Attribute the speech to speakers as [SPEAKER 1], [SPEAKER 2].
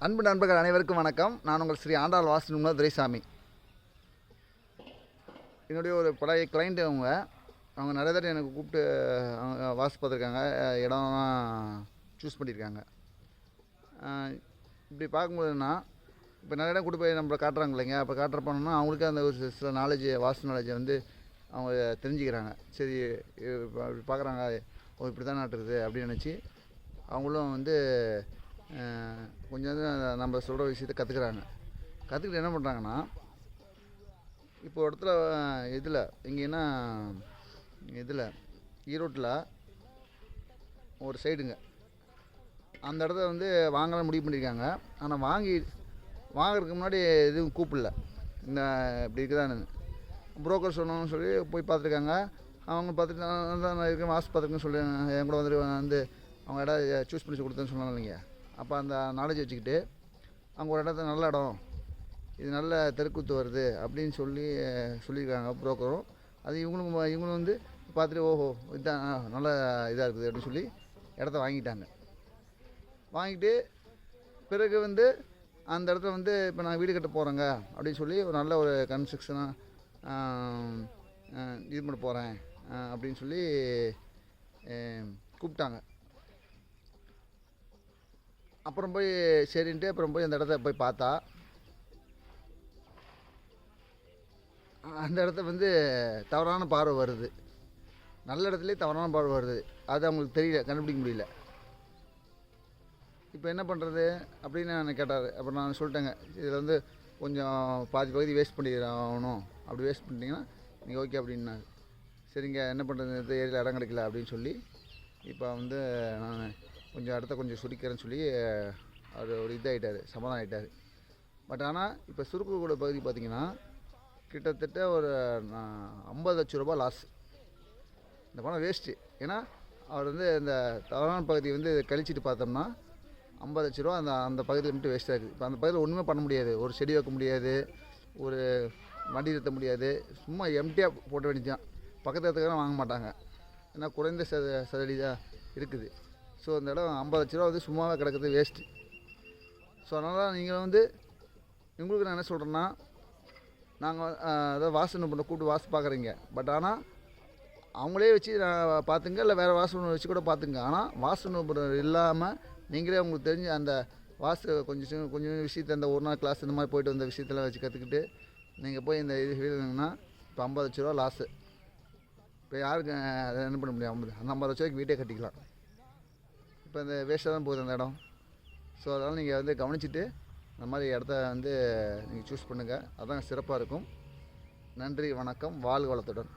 [SPEAKER 1] அன்பு நண்பர்கள் அனைவருக்கும் வணக்கம். நான் உங்கள் ஸ்ரீ ஆண்டாள் வாஸ்து நிபுணர் துரைசாமி. என்னுடைய ஒரு பழைய கிளைண்ட் அவங்க நிறைய தடவை எனக்கு கூப்பிட்டு அவங்க வாஸ்து பார்த்துருக்காங்க, இடம்லாம் சூஸ் பண்ணியிருக்காங்க. இப்படி பார்க்கும்போதுன்னா இப்போ நிறைய இடம் கூட்டு போய் நம்மளை காட்டுறாங்க இல்லைங்க. அப்போ காட்டுறப்போனா அவங்களுக்கு அந்த ஒரு சில நாலேஜ், வாஸ்து நாலேஜை வந்து அவங்க தெரிஞ்சுக்கிறாங்க. சரி இப்படி பார்க்குறாங்க, ஓ இப்படி தான் நாட்டுறது அப்படின்னு நினச்சி அவங்களும் வந்து கொஞ்சம் நம்ம சொல்கிற விஷயத்தை கற்றுக்கிட்டு என்ன பண்ணுறாங்கன்னா, இப்போ இடத்துல எங்கேன்னா ஈரோட்டில் ஒரு சைடுங்க, அந்த இடத்த வந்து வாங்கலாம் முடிவு பண்ணியிருக்காங்க. ஆனால் வாங்கிறதுக்கு முன்னாடி எதுவும் கூப்பிடல, இந்த இப்படி இருக்குதான்னு புரோக்கர் சொன்னோன்னு சொல்லி போய் பார்த்துருக்காங்க. அவங்க பார்த்துட்டு நான் இருக்கேன் வாஸ்து பார்த்துருக்கேன்னு சொல்லி என் கூட வந்து அவங்க இடம் சூஸ் பண்ணி கொடுத்தேன்னு சொன்னாங்க இல்லைங்க. அப்போ அந்த நாலேஜ் வச்சுக்கிட்டு அவங்க ஒரு இடத்த நல்ல இடம், இது நல்ல தெருக்கூத்து வருது அப்படின்னு சொல்லியிருக்காங்க புரோக்கரும். அது இவங்களும் வந்து பார்த்துட்டு ஓஹோ இதுதான் நல்ல இதாக இருக்குது அப்படின்னு சொல்லி இடத்த வாங்கிட்டு பிறகு வந்து அந்த இடத்துல வந்து இப்போ நான் வீடு கட்ட போகிறேங்க அப்படின்னு சொல்லி ஒரு நல்ல ஒரு கன்ஸ்ட்ரக்ஷனாக இது பண்ண போகிறேன் அப்படின்னு சொல்லி கூப்பிட்டாங்க. அப்புறம் போய் சரின்ட்டு அப்புறம் போய் அந்த இடத்த போய் பார்த்தா அந்த இடத்த வந்து தவறான பார்வை வருது. நல்ல இடத்துலேயே தவறான பார்வை வருது. அது அவங்களுக்கு தெரியல, கண்டுபிடிக்க முடியல. இப்போ என்ன பண்ணுறது அப்படின்னு நான் கேட்டார். அப்புறம் நான் சொல்லிட்டேங்க, இதில் வந்து கொஞ்சம் பாதி பகுதி வேஸ்ட் பண்ணிடணும், அப்படி வேஸ்ட் பண்ணிட்டீங்கன்னா நீங்கள் ஓகே அப்படின்னாரு. சரிங்க என்ன பண்ணுறது, இந்த ஏரியாவில் இடம் கிடைக்கல அப்படின்னு சொல்லி இப்போ வந்து நான் கொஞ்சம் இடத்த கொஞ்சம் சுருக்கிறேன்னு சொல்லி அவர் ஒரு இதாகிட்டார், சமாதானம் ஆகிட்டார். பட் ஆனால் இப்போ சுருக்கக்கூட பகுதி பார்த்திங்கன்னா கிட்டத்தட்ட ஒரு 50 லட்ச ரூபா லாஸ். இந்த பணம் வேஸ்ட்டு. ஏன்னா அவர் வந்து இந்த தவறான பகுதியை வந்து கழிச்சிட்டு பார்த்தோம்னா 50 லட்ச ரூபா அந்த பகுதியில் மட்டும் வேஸ்ட்டாக இருக்குது. இப்போ அந்த பகுதியில் ஒன்றுமே பண்ண முடியாது, ஒரு செடி வைக்க முடியாது, ஒரு வண்டி நிறுத்த முடியாது, சும்மா எம்டியாக போட்ட வேண்டியதான். பக்கத்து இடத்துக்கு வாங்க மாட்டாங்க, ஏன்னா குறைந்த சதவீதி தான் இருக்குது. ஸோ அந்த இடம் 50 லட்ச ரூபா வந்து சும்மாவே கிடக்குது, வேஸ்ட்டு. ஸோ அதனால் நீங்கள் வந்து உங்களுக்கு நான் என்ன சொல்கிறேன்னா, நாங்கள் அதாவது வாஸ்து நிபுணரை கூப்பிட்டு வாஸ்து பார்க்குறீங்க. பட் ஆனால் அவங்களே வச்சு பார்த்துங்க, இல்லை வேறு வாஸ்து நிபுணர் வச்சு கூட பார்த்துங்க. ஆனால் வாஸ்து நிபுணர் இல்லாமல் நீங்களே உங்களுக்கு தெரிஞ்ச அந்த வாஸ்து கொஞ்சம் விஷயத்தை அந்த ஒரு நாள் கிளாஸ் இந்த மாதிரி போய்ட்டு வந்த விஷயத்தெல்லாம் வச்சு கற்றுக்கிட்டு நீங்கள் போய் இந்த இது ஃபீல்டுங்கன்னா இப்போ 50 லட்ச ரூபா லாஸு. இப்போ யாருக்கு அதை என்ன பண்ண முடியும்? அந்த 50 லட்ச ரூபாய்க்கு வீட்டே கட்டிக்கலாம். இப்போ இந்த வேஸ்ட்டாக தான் போகுது அந்த இடம். ஸோ அதனால் நீங்கள் வந்து கவனிச்சுட்டு இந்த மாதிரி இடத்த வந்து நீங்கள் சூஸ் பண்ணுங்கள், அதுதான் சிறப்பாக இருக்கும். நன்றி, வணக்கம், வாழ்க வளத்துடன்.